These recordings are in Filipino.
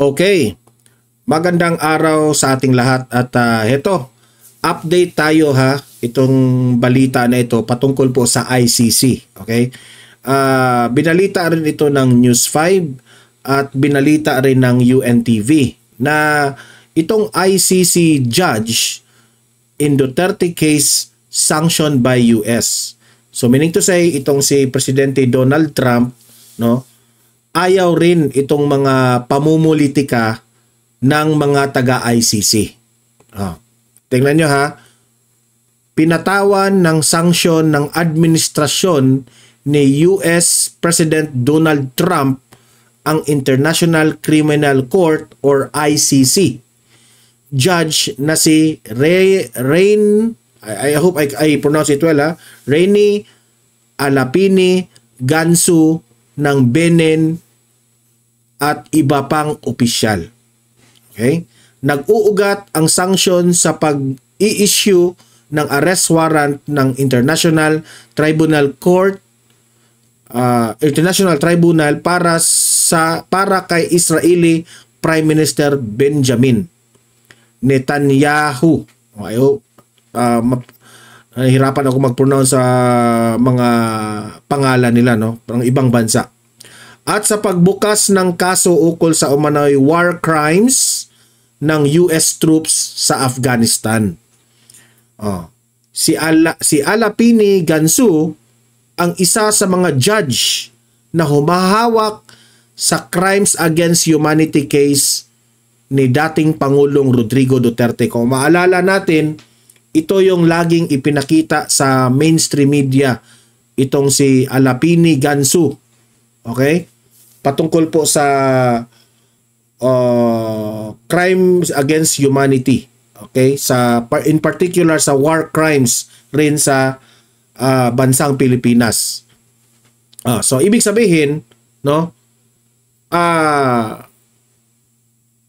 Okay, magandang araw sa ating lahat at heto, update tayo ha, itong balita na ito patungkol po sa ICC. Okay, binalita rin ito ng News 5 at binalita rin ng UNTV na itong ICC judge in Duterte case sanctioned by US. So meaning to say, itong si Presidente Donald Trump, no, ayaw rin itong mga pamumulitika ng mga taga-ICC. Tingnan nyo ha, pinatawan ng sanksyon ng administrasyon ni US President Donald Trump ang International Criminal Court or ICC. Judge na si I hope I pronounce it well ha, Reni Alapini Gansu ng Benin at iba pang opisyal. Okay? Nag-uugat ang sanksyon sa pag-i-issue ng arrest warrant ng International Tribunal Court, International Tribunal para kay Israeli Prime Minister Benjamin Netanyahu. I hope nahihirapan ako mag-pronounce sa mga pangalan nila, no? Parang ibang bansa. At sa pagbukas ng kaso ukol sa umano'y war crimes ng US troops sa Afghanistan. Si Alapini Gansu ang isa sa mga judge na humahawak sa crimes against humanity case ni dating Pangulong Rodrigo Duterte. Kung maalala natin, ito yung laging ipinakita sa mainstream media, itong si Alapini Gansu. Okay? Patungkol po sa crimes against humanity. Okay? In particular sa war crimes rin sa bansang Pilipinas. So ibig sabihin, no?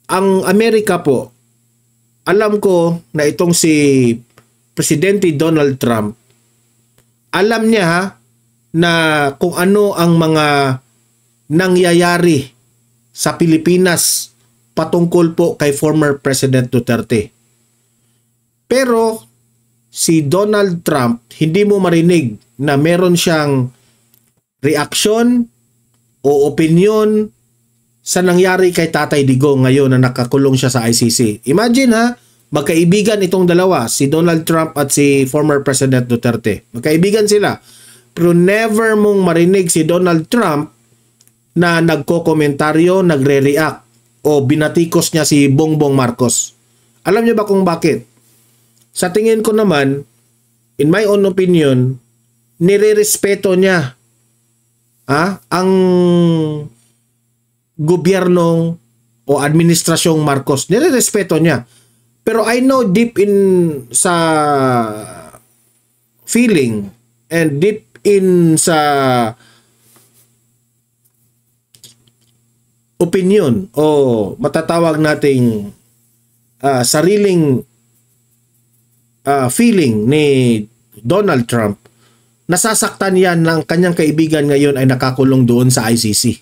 Ang Amerika po, alam ko na itong si Presidente Donald Trump, alam niya ha, na kung ano ang mga nangyayari sa Pilipinas patungkol po kay former President Duterte. Pero si Donald Trump, hindi mo marinig na meron siyang reaksyon o opinion sa nangyari kay Tatay Digong ngayon na nakakulong siya sa ICC. Imagine ha, magkaibigan itong dalawa, si Donald Trump at si former President Duterte. Magkaibigan sila. Pero never mong marinig si Donald Trump na nagko-komentaryo, nagre-react o binatikos niya si Bongbong Marcos. Alam niyo ba kung bakit? Sa tingin ko naman, in my own opinion, nire-respeto niya ang gobyernong o administrasyong Marcos. Nire-respeto niya. Pero I know deep in sa feeling and deep in sa opinion o matatawag nating sariling feeling ni Donald Trump, nasasaktan yan ng kanyang kaibigan ngayon ay nakakulong doon sa ICC.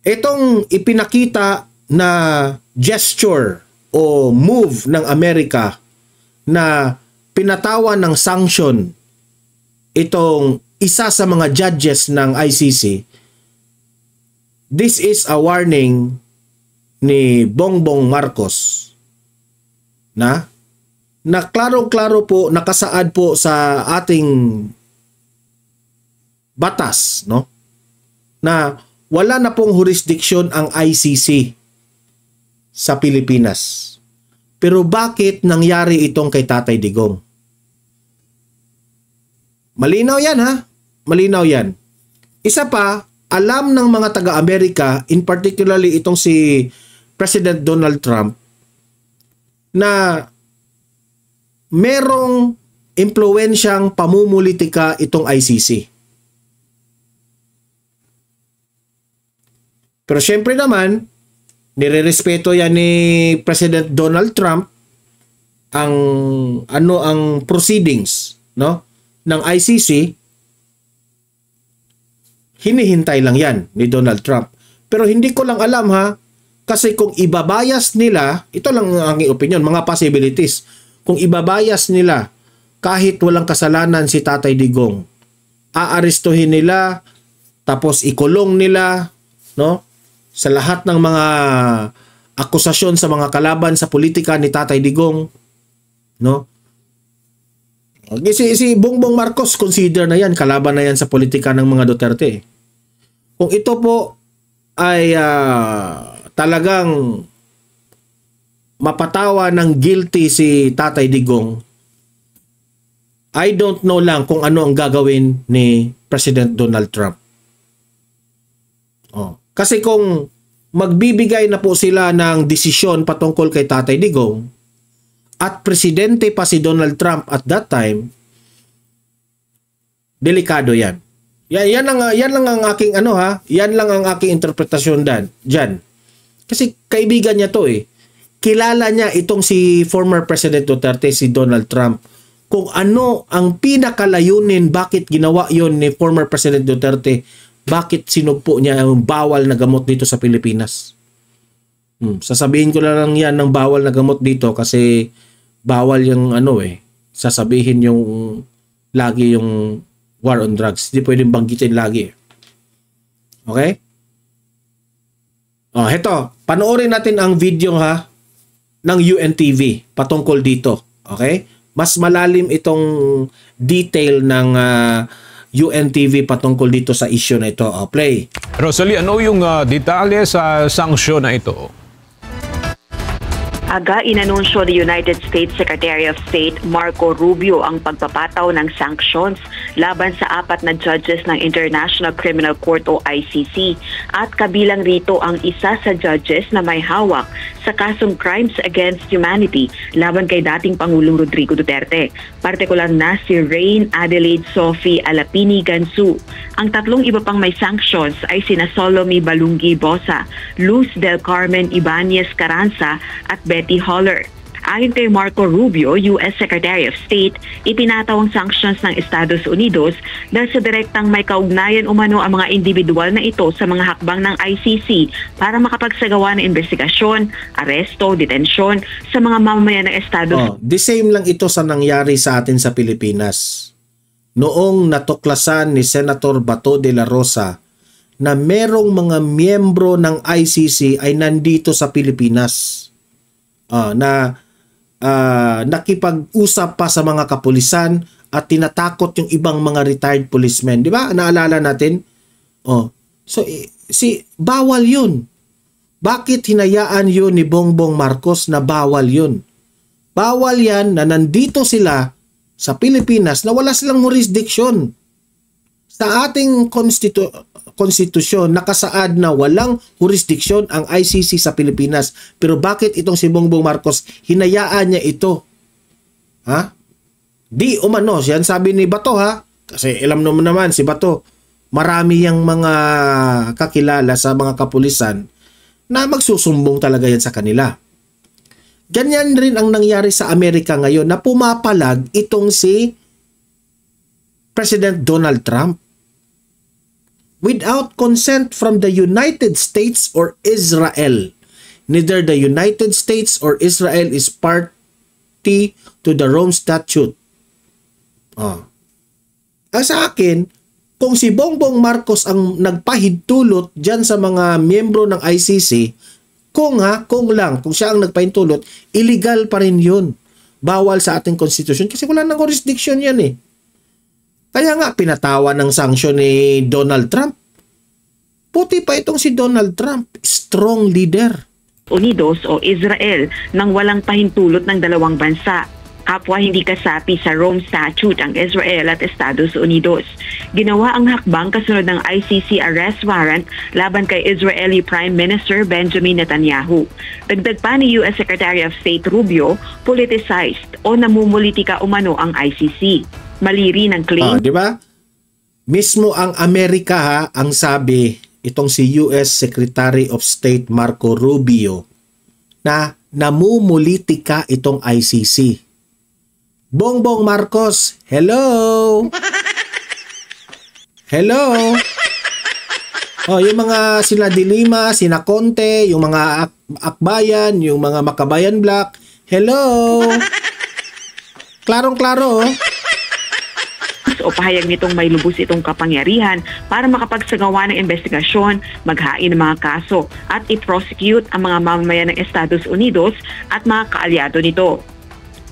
Itong ipinakita na gesture o move ng Amerika na pinatawan ng sanction itong isa sa mga judges ng ICC, this is a warning ni Bongbong Marcos na klaro-klaro po, nakasaad po sa ating batas, no? Na wala na pong jurisdiction ang ICC sa Pilipinas. Pero bakit nangyari itong kay Tatay Digong? Malinaw yan ha? Malinaw yan. Isa pa, alam ng mga taga-Amerika, in particularly itong si President Donald Trump, na merong impluwensyang pamumulitika itong ICC. Pero syempre naman, nirerespeto yan ni President Donald Trump ang proceedings, no, ng ICC. hinihintay lang yan ni Donald Trump. Pero hindi ko lang alam ha, kasi kung ibabayas nila, ito lang ang aking opinion, mga possibilities. Kung ibabayas nila kahit walang kasalanan si Tatay Digong, aarestuhin nila, tapos ikulong nila, no? Sa lahat ng mga akusasyon sa mga kalaban sa politika ni Tatay Digong, no? Si Bongbong Marcos, consider na yan, kalaban na yan sa politika ng mga Duterte. Kung ito po ay talagang mapatawa ng guilty si Tatay Digong, I don't know lang kung ano ang gagawin ni President Donald Trump. Kasi kung magbibigay na po sila ng desisyon patungkol kay Tatay Digong, at presidente pa si Donald Trump at that time, delikado yan. Yan lang ang aking yan lang ang aking interpretasyon diyan. Kasi kaibigan niya to eh. Kilala niya itong si former President Duterte, si Donald Trump. Kung ano ang pinakalayunin, bakit ginawa yon ni former President Duterte, bakit sinugpo niya ang bawal na gamot dito sa Pilipinas. Sasabihin ko lang yan ng bawal na gamot dito kasi bawal yung sasabihin yung lagi yung war on drugs. Hindi pwedeng banggitin lagi. Okay? Heto, panoorin natin ang video ng UNTV patungkol dito. Okay? Mas malalim itong detail ng UNTV patungkol dito sa issue na ito. Play. Rosalie, ano yung detalye sa sanksyon na ito? Aga inanunsyo ni United States Secretary of State Marco Rubio ang pagpapataw ng sanctions laban sa 4 na judges ng International Criminal Court o ICC at kabilang rito ang isa sa judges na may hawak sa kasong crimes against humanity laban kay dating Pangulong Rodrigo Duterte, partikular na si Reine Adelaide Sophie Alapini Gansu. Ang 3 iba pang may sanctions ay sina Solomie Balungi Bosa, Luz del Carmen Ibanez Carranza at Betty Holler. Ayon kay Marco Rubio, U.S. Secretary of State, ipinataw ang sanctions ng Estados Unidos dahil sa direktang may kaugnayan umano ang mga individual na ito sa mga hakbang ng ICC para makapagsagawa ng investigasyon, aresto, detensyon sa mga mamamayan ng Estados. The same lang ito sa nangyari sa atin sa Pilipinas. Noong natuklasan ni Senator Bato de la Rosa na merong mga miyembro ng ICC ay nandito sa Pilipinas. Nakipag-usap pa sa mga kapulisan at tinatakot yung ibang mga retired policemen. Di ba? Naalala natin? So, bawal yun. Bakit hinayaan yun ni Bongbong Marcos na bawal yun? Bawal yan na nandito sila sa Pilipinas na wala silang jurisdiction. Sa ating konstitusyon, nakasaad na walang jurisdiction ang ICC sa Pilipinas. Pero bakit itong si Bongbong Marcos, hinayaan niya ito? Di umano, yan sabi ni Bato kasi alam naman si Bato, marami yang mga kakilala sa mga kapulisan na magsusumbong talaga yan sa kanila. Ganyan rin ang nangyari sa Amerika ngayon na pumapalag itong si President Donald Trump. Without consent from the United States or Israel. Neither the United States or Israel is party to the Rome Statute. Sa akin, kung si Bongbong Marcos ang nagpahintulot dyan sa mga miyembro ng ICC, kung siya ang nagpahintulot, illegal pa rin yun. Bawal sa ating konstitusyon kasi wala nang jurisdiction yan eh. Kaya nga, pinatawa ng sanksyon ni Donald Trump. Puti pa itong si Donald Trump, strong leader. Unidos o Israel nang walang pahintulot ng dalawang bansa. Kapwa hindi kasapi sa Rome Statute ang Israel at Estados Unidos. Ginawa ang hakbang kasunod ng ICC arrest warrant laban kay Israeli Prime Minister Benjamin Netanyahu. Dagdag pa ni U.S. Secretary of State Rubio, politicized o namumulitika umano ang ICC. Mali rin ang claim. Di ba? Mismo ang Amerika ang sabi itong si U.S. Secretary of State Marco Rubio na namumulitika itong ICC. Bongbong Marcos, hello? Hello? Oh, yung mga sina Dilima, sina Conte, yung mga Akbayan, yung mga Makabayan Black. Hello. Klarong-klaro. O pahayag nitong may lubos itong kapangyarihan para makapagsagawa ng investigasyon, maghain ng mga kaso at i-prosecute ang mga mamamayan ng Estados Unidos at mga kaalyado nito.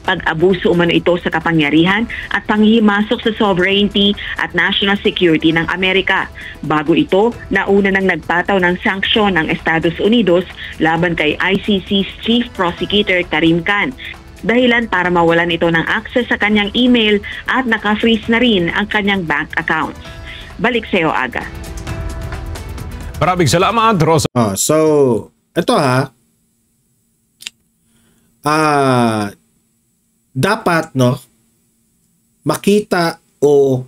Pag-abuso umano ito sa kapangyarihan at panghihimasok sa sovereignty at national security ng Amerika. Bago ito, nauna nang nagpataw ng sanksyon ng Estados Unidos laban kay ICC's Chief Prosecutor Karim Khan. Dahilan para mawalan ito ng access sa kanyang email at naka-freeze na rin ang kanyang bank accounts. Balik sa iyo, Aga. Maraming salamat, Rosa. So, ito dapat makita o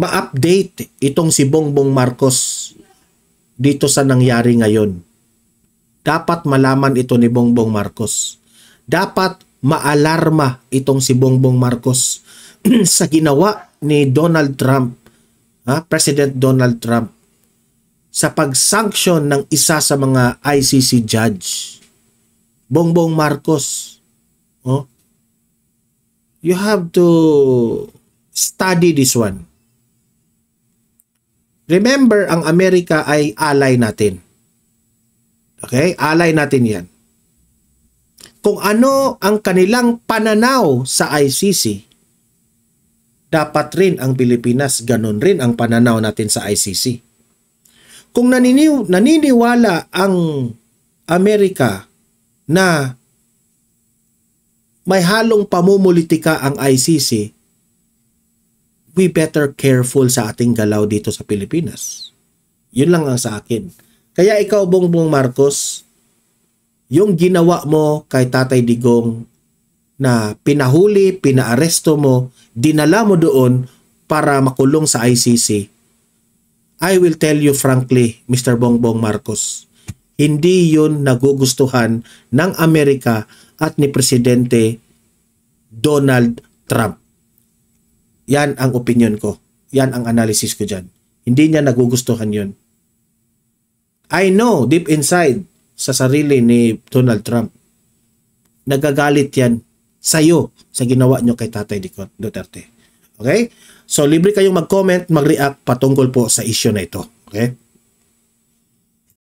ma-update itong si Bongbong Marcos dito sa nangyari ngayon. Dapat malaman ito ni Bongbong Marcos. Dapat maalarma itong si Bongbong Marcos sa ginawa ni Donald Trump, President Donald Trump, sa pag-sanction ng isa sa mga ICC judge. Bongbong Marcos, you have to study this one. Remember, ang Amerika ay ally natin. Okay? Ally natin yan. Kung ano ang kanilang pananaw sa ICC, dapat rin ang Pilipinas, ganun rin ang pananaw natin sa ICC. Kung naniniwala ang Amerika na may halong pamumulitika ang ICC, we better careful sa ating galaw dito sa Pilipinas. Yun lang ang sa akin. Kaya ikaw, Bongbong Marcos, yung ginawa mo kay Tatay Digong na pinahuli, pinaaresto mo, dinala mo doon para makulong sa ICC, I will tell you frankly, Mr. Bongbong Marcos, hindi yun nagugustuhan ng Amerika at ni Presidente Donald Trump. Yan ang opinion ko. Yan ang analysis ko dyan. Hindi niya nagugustuhan yun. I know deep inside sa sarili ni Donald Trump, nagagalit yan sa'yo sa ginawa nyo kay Tatay Duterte. Okay? So, libre kayong mag-comment, mag-react patungkol po sa issue na ito. Okay?